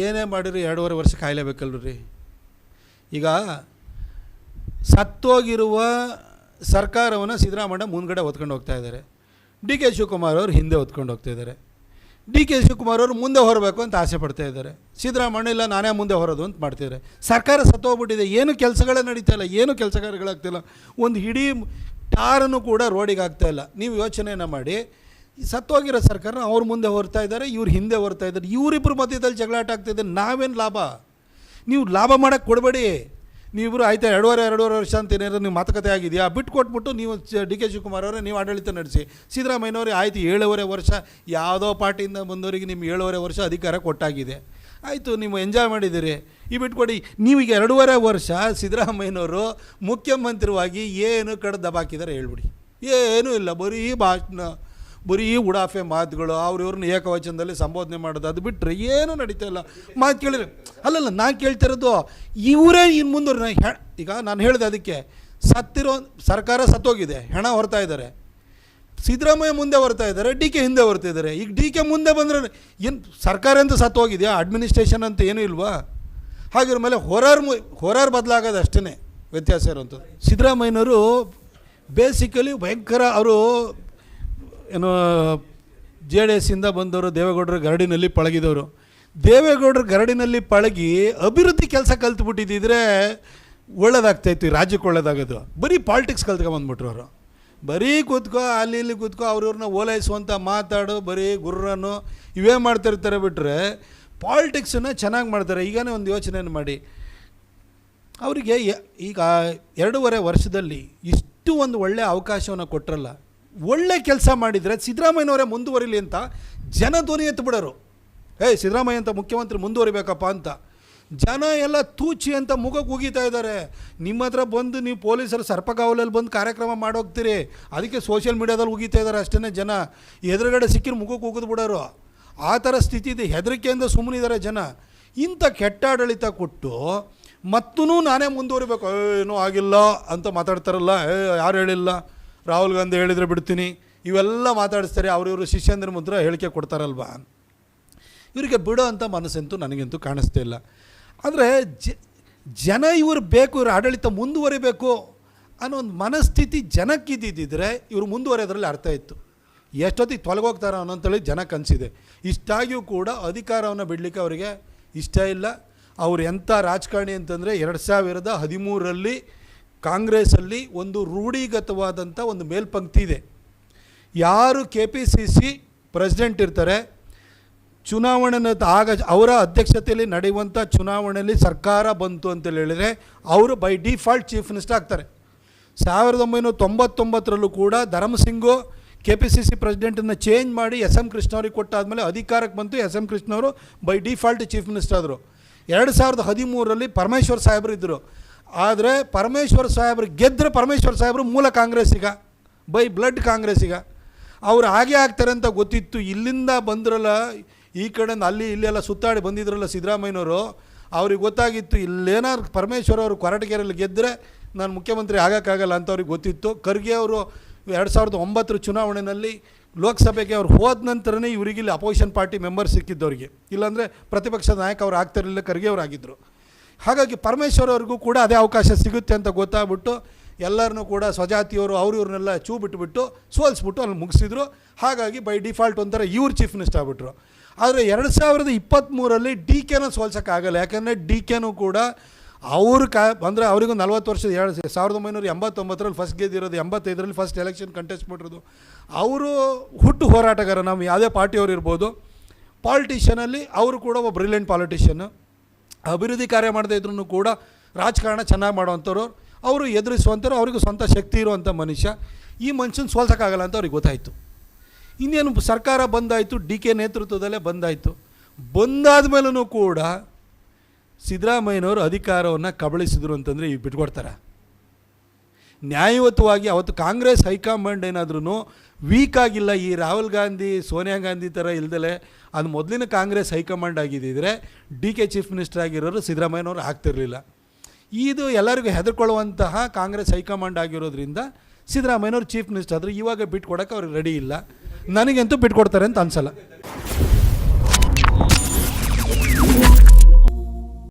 ಏನೇ ಮಾಡಿರಿ 2.5 ವರ್ಷ ಕಾಯಲೇಬೇಕಲ್ರಿ. ಈಗ ಸತ್ತೋಗಿರುವ ಸರ್ಕಾರವನ್ನು ಸಿದ್ದರಾಮಯ್ಯ ಮುಂದ್ಗಡೆ ಹೊತ್ಕೊಂಡು ಹೋಗ್ತಾ ಇದ್ದಾರೆ, ಡಿ ಕೆ ಶಿವಕುಮಾರ್ ಅವರು ಹಿಂದೆ ಹೊತ್ಕೊಂಡು ಹೋಗ್ತಾ ಇದ್ದಾರೆ. ಡಿ ಕೆ ಶಿವಕುಮಾರ್ ಅವರು ಮುಂದೆ ಹೊರಬೇಕು ಅಂತ ಆಸೆ ಪಡ್ತಾ ಇದ್ದಾರೆ. ಸಿದ್ದರಾಮಯ್ಯ ಇಲ್ಲ ನಾನೇ ಮುಂದೆ ಹೊರೋದು ಅಂತ ಮಾಡ್ತಿದ್ದಾರೆ. ಸರ್ಕಾರ ಸತ್ತೋಗ್ಬಿಟ್ಟಿದೆ, ಏನು ಕೆಲಸಗಳೇ ನಡೀತಾ ಇಲ್ಲ, ಏನು ಕೆಲಸ ಕಾರ್ಯಗಳಾಗ್ತಾಯಿಲ್ಲ. ಒಂದು ಇಡೀ ಟಾರನ್ನು ಕೂಡ ರೋಡಿಗೆ ಆಗ್ತಾಯಿಲ್ಲ. ನೀವು ಯೋಚನೆಯನ್ನು ಮಾಡಿ, ಸತ್ತೋಗಿರೋ ಸರ್ಕಾರ ಅವ್ರ ಮುಂದೆ ಹೊರ್ತಾ ಇದ್ದಾರೆ, ಇವ್ರು ಹಿಂದೆ ಹೊರ್ತಾ ಇದ್ದಾರೆ. ಇವರಿಬ್ಬರು ಮಧ್ಯದಲ್ಲಿ ಜಗಳಾಟ ಆಗ್ತಾಯಿದೆ. ನಾವೇನು ಲಾಭ? ನೀವು ಲಾಭ ಮಾಡೋಕ್ಕೆ ಕೊಡಬೇಡಿ. ನೀವಿಬ್ಬರು ಆಯ್ತಾ 2.5 ವರ್ಷ ಅಂತ ಏನಾದ್ರು ನೀವು ಮಾತುಕತೆ ಆಗಿದೆಯಾ? ಬಿಟ್ಟು ಕೊಟ್ಬಿಟ್ಟು ನೀವು ಡಿ ಕೆ ಶಿವಕುಮಾರ್ ಅವರೇ ನೀವು ಆಡಳಿತ ನಡೆಸಿ. ಸಿದ್ದರಾಮಯ್ಯನವರೇ ಆಯಿತು 7.5 ವರ್ಷ ಯಾವುದೋ ಪಾರ್ಟಿಯಿಂದ ಬಂದವರಿಗೆ ನಿಮ್ಮ 7.5 ವರ್ಷ ಅಧಿಕಾರ ಕೊಟ್ಟಾಗಿದೆ, ಆಯಿತು, ನೀವು ಎಂಜಾಯ್ ಮಾಡಿದ್ದೀರಿ. ಈ ಬಿಟ್ಕೊಡಿ. ನೀವೀಗ 2.5 ವರ್ಷ ಸಿದ್ದರಾಮಯ್ಯನವರು ಮುಖ್ಯಮಂತ್ರಿಯಾಗಿ ಏನು ಕಡೆ ದಬಾಕಿದ್ದಾರೆ ಹೇಳ್ಬಿಡಿ. ಏನೂ ಇಲ್ಲ, ಬರೀ ಭಾಷಣ, ಬರೀ ಉಡಾಫೆ ಮಾತುಗಳು, ಇವ್ರನ್ನ ಏಕವಚನದಲ್ಲಿ ಸಂಬೋಧನೆ ಮಾಡೋದು, ಅದು ಬಿಟ್ಟರೆ ಏನೂ ನಡೀತಾ ಇಲ್ಲ. ಮಾತು ಕೇಳಿದ್ರೆ ಅಲ್ಲಲ್ಲ, ನಾನು ಕೇಳ್ತಿರೋದು ಇವರೇ ಇನ್ನು ಮುಂದೆ. ಈಗ ನಾನು ಹೇಳಿದೆ ಅದಕ್ಕೆ, ಸತ್ತಿರೋ ಸರ್ಕಾರ ಸತ್ತೋಗಿದೆ, ಹೆಣ ಹೊರ್ತಾ ಇದ್ದಾರೆ. ಸಿದ್ದರಾಮಯ್ಯ ಮುಂದೆ ಹೊರ್ತಾ ಇದ್ದಾರೆ, ಡಿ ಕೆ ಹಿಂದೆ ಹೊರ್ತಾ ಇದ್ದಾರೆ. ಈಗ ಡಿ ಕೆ ಮುಂದೆ ಬಂದರೆ ಏನು ಸರ್ಕಾರ ಅಂತ ಸತ್ತೋಗಿದೆಯಾ? ಅಡ್ಮಿನಿಸ್ಟ್ರೇಷನ್ ಅಂತ ಏನೂ ಇಲ್ವಾ? ಹಾಗಿರ ಮೇಲೆ ಹೊರರ್ ಬದಲಾಗೋದು ಅಷ್ಟೇ ವ್ಯತ್ಯಾಸ ಇರುವಂಥದ್ದು. ಸಿದ್ದರಾಮಯ್ಯನವರು ಬೇಸಿಕಲಿ ಭಯಂಕರ, ಅವರು ಏನು JDS ಇಂದ ಬಂದವರು, ದೇವೇಗೌಡರ ಗರಡಿನಲ್ಲಿ ಪಳಗಿದವರು. ದೇವೇಗೌಡರ ಗರಡಿನಲ್ಲಿ ಪಳಗಿ ಅಭಿವೃದ್ಧಿ ಕೆಲಸ ಕಲ್ತ್ಬಿಟ್ಟಿದ್ದಿದ್ರೆ ಒಳ್ಳೇದಾಗ್ತಾಯಿತ್ತು, ರಾಜ್ಯಕ್ಕೆ ಒಳ್ಳೇದಾಗೋದು. ಬರೀ ಪಾಲಿಟಿಕ್ಸ್ ಕಲ್ತ್ಕೊಂಬಂದ್ಬಿಟ್ರು ಅವರು. ಬರೀ ಕೂತ್ಕೋ, ಅಲ್ಲಿ ಇಲ್ಲಿ ಕೂತ್ಕೋ, ಅವ್ರವ್ರನ್ನ ಓಲೈಸುವಂಥ ಮಾತಾಡು, ಬರೀ ಗುರ್ರನ್ನು ಇವೇ ಮಾಡ್ತಿರ್ತಾರೆ. ಬಿಟ್ಟರೆ ಪಾಲಿಟಿಕ್ಸನ್ನು ಚೆನ್ನಾಗಿ ಮಾಡ್ತಾರೆ. ಈಗನೇ ಒಂದು ಯೋಚನೆಯನ್ನು ಮಾಡಿ, ಅವರಿಗೆ ಈಗ 2.5 ವರ್ಷದಲ್ಲಿ ಇಷ್ಟು ಒಂದು ಒಳ್ಳೆಯ ಅವಕಾಶವನ್ನು ಕೊಟ್ಟರಲ್ಲ. ಒಳ್ಳೆ ಕೆಲಸ ಮಾಡಿದರೆ ಸಿದ್ದರಾಮಯ್ಯನವರೇ ಮುಂದುವರಿಲಿ ಅಂತ ಜನ ಧ್ವನಿ ಎತ್ತಿಬಿಡೋರು. ಸಿದ್ದರಾಮಯ್ಯ ಅಂತ ಮುಖ್ಯಮಂತ್ರಿ ಮುಂದುವರಿಬೇಕಪ್ಪ ಅಂತ. ಜನ ಎಲ್ಲ ತೂಚಿ ಅಂತ ಮುಖಕ್ಕೆ ಉಗೀತಾ ಇದ್ದಾರೆ. ನಿಮ್ಮ ಹತ್ರ ಬಂದು ನೀವು ಪೊಲೀಸರು ಸರ್ಪಗಾವಲಲ್ಲಿ ಬಂದು ಕಾರ್ಯಕ್ರಮ ಮಾಡೋಗ್ತೀರಿ, ಅದಕ್ಕೆ ಸೋಷಿಯಲ್ ಮೀಡ್ಯಾದಲ್ಲಿ ಉಗೀತಾ ಇದ್ದಾರೆ ಅಷ್ಟೇ. ಜನ ಎದುರುಗಡೆ ಸಿಕ್ಕಿರು ಮುಖಕ್ಕೆ ಉಗಿದು ಬಿಡೋರು. ಆ ಥರ ಸ್ಥಿತಿ ಇದೆ. ಹೆದರಿಕೆಯಿಂದ ಸುಮ್ಮನಿದ್ದಾರೆ ಜನ. ಇಂಥ ಕೆಟ್ಟ ಆಡಳಿತ ಕೊಟ್ಟು ಮತ್ತೂ ನಾನೇ ಮುಂದುವರಿಬೇಕು, ಏನೂ ಆಗಿಲ್ಲ ಅಂತ ಮಾತಾಡ್ತಾರಲ್ಲ. ಯಾರು ಹೇಳಿಲ್ಲ, ರಾಹುಲ್ ಗಾಂಧಿ ಹೇಳಿದರೆ ಬಿಡ್ತೀನಿ, ಇವೆಲ್ಲ ಮಾತಾಡಿಸ್ತಾರೆ. ಇವರು ಶಿಷ್ಯಂದ್ರ ಮುದ್ರ ಹೇಳಿಕೆ ಕೊಡ್ತಾರಲ್ವ, ಇವರಿಗೆ ಬಿಡೋ ಅಂಥ ಮನಸ್ಸಂತೂ ನನಗಂತೂ ಕಾಣಿಸ್ತಾ ಇಲ್ಲ. ಆದರೆ ಜನ ಇವರು ಬೇಕು, ಇವರು ಆಡಳಿತ ಮುಂದುವರಿಬೇಕು ಅನ್ನೋ ಒಂದು ಮನಸ್ಥಿತಿ ಜನಕ್ಕಿದ್ದಿದ್ದರೆ ಇವರು ಮುಂದುವರೆಯೋದ್ರಲ್ಲಿ ಅರ್ಥ ಇತ್ತು. ಎಷ್ಟೊತ್ತಿಗೆ ತೊಲಗೋಗ್ತಾರೋ ಅನ್ನೋಂಥೇಳಿ ಜನಕ್ಕೆ ಅನಿಸಿದೆ. ಇಷ್ಟಾಗಿಯೂ ಕೂಡ ಅಧಿಕಾರವನ್ನು ಬಿಡಲಿಕ್ಕೆ ಅವರಿಗೆ ಇಷ್ಟ ಇಲ್ಲ. ಅವರು ಎಂಥ ರಾಜಕಾರಣಿ ಅಂತಂದರೆ 2013ರಲ್ಲಿ ಕಾಂಗ್ರೆಸ್ಸಲ್ಲಿ ಒಂದು ರೂಢಿಗತವಾದಂಥ ಒಂದು ಮೇಲ್ಪಂಕ್ತಿ ಇದೆ. ಯಾರು KPCC ಪ್ರೆಸಿಡೆಂಟ್ ಇರ್ತಾರೆ, ಚುನಾವಣೆ ಅವರ ಅಧ್ಯಕ್ಷತೆಯಲ್ಲಿ ನಡೆಯುವಂಥ ಚುನಾವಣೆಯಲ್ಲಿ ಸರ್ಕಾರ ಬಂತು ಅಂತೇಳಿ ಹೇಳಿದರೆ ಅವರು ಬೈ ಡಿಫಾಲ್ಟ್ ಚೀಫ್ ಮಿನಿಸ್ಟರ್ ಆಗ್ತಾರೆ. 1999ರಲ್ಲೂ ಕೂಡ ಧರ್ಮಸಿಂಗು KPCC ಪ್ರೆಸಿಡೆಂಟನ್ನು ಚೇಂಜ್ ಮಾಡಿ SM ಕೃಷ್ಣವ್ರಿಗೆ ಕೊಟ್ಟಾದಮೇಲೆ ಅಧಿಕಾರಕ್ಕೆ ಬಂತು. SM ಕೃಷ್ಣವರು ಬೈ ಡಿಫಾಲ್ಟ್ ಚೀಫ್ ಮಿನಿಸ್ಟರ್ ಆದರು. 2013ರಲ್ಲಿ ಪರಮೇಶ್ವರ್ ಸಾಹೇಬರು ಇದ್ದರು. ಆದರೆ ಪರಮೇಶ್ವರ್ ಸಾಹೇಬ್ರು ಗೆದ್ದರೆ ಪರಮೇಶ್ವರ್ ಸಾಹೇಬರು ಮೂಲ ಕಾಂಗ್ರೆಸ್ಸಿಗ, ಬೈ ಬ್ಲಡ್ ಕಾಂಗ್ರೆಸ್ಸಿಗ. ಅವರು ಹಾಗೆ ಆಗ್ತಾರೆ ಅಂತ ಗೊತ್ತಿತ್ತು. ಇಲ್ಲಿಂದ ಬಂದ್ರಲ್ಲ, ಈ ಕಡೆಯಿಂದ ಅಲ್ಲಿ ಇಲ್ಲೆಲ್ಲ ಸುತ್ತಾಡಿ ಬಂದಿದ್ರಲ್ಲ ಸಿದ್ದರಾಮಯ್ಯನವರು, ಅವ್ರಿಗೆ ಗೊತ್ತಾಗಿತ್ತು ಇಲ್ಲೇನಾದ್ರು ಪರಮೇಶ್ವರ್ ಅವರು ಕೊರಟಗೆರೆಯಲ್ಲಿ ಗೆದ್ದರೆ ನಾನು ಮುಖ್ಯಮಂತ್ರಿ ಆಗೋಕ್ಕಾಗಲ್ಲ ಅಂತ ಅವ್ರಿಗೆ ಗೊತ್ತಿತ್ತು. ಖರ್ಗೆ ಅವರು 2009 ಚುನಾವಣೆಯಲ್ಲಿ ಲೋಕಸಭೆಗೆ ಅವ್ರು ಹೋದ ನಂತರನೇ ಇವರಿಗಿಲ್ಲಿ ಅಪೋಸಿಷನ್ ಪಾರ್ಟಿ ಮೆಂಬರ್ ಸಿಕ್ಕಿದ್ದವ್ರಿಗೆ, ಇಲ್ಲಾಂದರೆ ಪ್ರತಿಪಕ್ಷದ ನಾಯಕ ಅವ್ರು ಆಗ್ತಾರಿಲ್ಲ, ಖರ್ಗೆ ಅವರು ಆಗಿದ್ದರು. ಹಾಗಾಗಿ ಪರಮೇಶ್ವರ್ ಅವ್ರಿಗೂ ಕೂಡ ಅದೇ ಅವಕಾಶ ಸಿಗುತ್ತೆ ಅಂತ ಗೊತ್ತಾಗ್ಬಿಟ್ಟು ಎಲ್ಲರನ್ನೂ ಕೂಡ ಸ್ವಜಾತಿಯವರು ಇವ್ರನ್ನೆಲ್ಲ ಬಿಟ್ಟುಬಿಟ್ಟು ಸೋಲಿಸ್ಬಿಟ್ಟು ಅಲ್ಲಿ ಮುಗಿಸಿದ್ರು. ಹಾಗಾಗಿ ಬೈ ಡಿಫಾಲ್ಟ್ ಒಂಥರ ಇವ್ರು ಚೀಫ್ ಮಿನಿಸ್ಟರ್ ಆಗಿಬಿಟ್ರು. ಆದರೆ 2023ರಲ್ಲಿ ಡಿ ಕೆನ ಸೋಲ್ಸೋಕ್ಕಾಗಲ್ಲ. ಯಾಕಂದರೆ ಡಿ ಕೆನೂ ಕೂಡ ಅವರು ಅಂದರೆ ಅವರಿಗೂ 40 ವರ್ಷದ 1989ರಲ್ಲಿ ಫಸ್ಟ್ ಗೆದ್ದಿರೋದು, 85ರಲ್ಲಿ ಫಸ್ಟ್ ಎಲೆಕ್ಷನ್ ಕಂಟೆಸ್ಟ್ ಮಾಡಿರೋದು. ಅವರು ಹುಟ್ಟು ಹೋರಾಟಗಾರ. ನಾವು ಯಾವುದೇ ಪಾರ್ಟಿಯವರು ಇರ್ಬೋದು, ಪಾಲಿಟಿಷಿಯನಲ್ಲಿ ಅವರು ಕೂಡ ಒಬ್ಬ ಬ್ರಿಲಿಯಂಟ್ ಪಾಲಿಟಿಷಿಯನ್ನು. ಅಭಿವೃದ್ಧಿ ಕಾರ್ಯ ಮಾಡದೇ ಇದ್ರೂ ಕೂಡ ರಾಜಕಾರಣ ಚೆನ್ನಾಗಿ ಮಾಡೋವಂಥವ್ರು, ಅವರು ಎದುರಿಸುವಂಥವ್ರು, ಅವರಿಗೂ ಸ್ವಂತ ಶಕ್ತಿ ಇರುವಂಥ ಮನುಷ್ಯ. ಈ ಮನುಷ್ಯನ ಸೋಲ್ಸೋಕ್ಕಾಗಲ್ಲ ಅಂತ ಅವ್ರಿಗೆ ಗೊತ್ತಾಯಿತು. ಇನ್ನೇನು ಸರ್ಕಾರ ಬಂದಾಯಿತು, ಡಿ ಕೆ ನೇತೃತ್ವದಲ್ಲೇ ಬಂದಾಯಿತು. ಬಂದಾದ ಮೇಲೂ ಕೂಡ ಸಿದ್ದರಾಮಯ್ಯನವರು ಅಧಿಕಾರವನ್ನು ಕಬಳಿಸಿದ್ರು ಅಂತಂದರೆ ಈಗ ಬಿಟ್ಕೊಡ್ತಾರೆ. ನ್ಯಾಯಯುತವಾಗಿ ಅವತ್ತು ಕಾಂಗ್ರೆಸ್ ಹೈಕಮಾಂಡ್ ಏನಾದ್ರೂ ವೀಕ್ ಆಗಿಲ್ಲ, ಈ ರಾಹುಲ್ ಗಾಂಧಿ ಸೋನಿಯಾ ಗಾಂಧಿ ಥರ ಇಲ್ದಲೆ ಅದು ಮೊದಲಿನ ಕಾಂಗ್ರೆಸ್ ಹೈಕಮಾಂಡ್ ಆಗಿದ್ದಿದ್ರೆ ಡಿ ಕೆ ಚೀಫ್ ಮಿನಿಸ್ಟರ್ ಆಗಿರೋರು ಸಿದ್ದರಾಮಯ್ಯನವರು ಆಗ್ತಿರಲಿಲ್ಲ. ಇದು ಎಲ್ಲರಿಗೂ ಹೆದರ್ಕೊಳ್ಳುವಂತಹ ಕಾಂಗ್ರೆಸ್ ಹೈಕಮಾಂಡ್ ಆಗಿರೋದ್ರಿಂದ ಸಿದ್ದರಾಮಯ್ಯನವರು ಚೀಫ್ ಮಿನಿಸ್ಟರ್ ಆದರು. ಇವಾಗ ಬಿಟ್ಕೊಡೋಕೆ ಅವ್ರಿಗೆ ರೆಡಿ ಇಲ್ಲ. ನನಗಂತೂ ಬಿಟ್ಕೊಡ್ತಾರೆ ಅಂತ ಅನಿಸಲ್ಲ.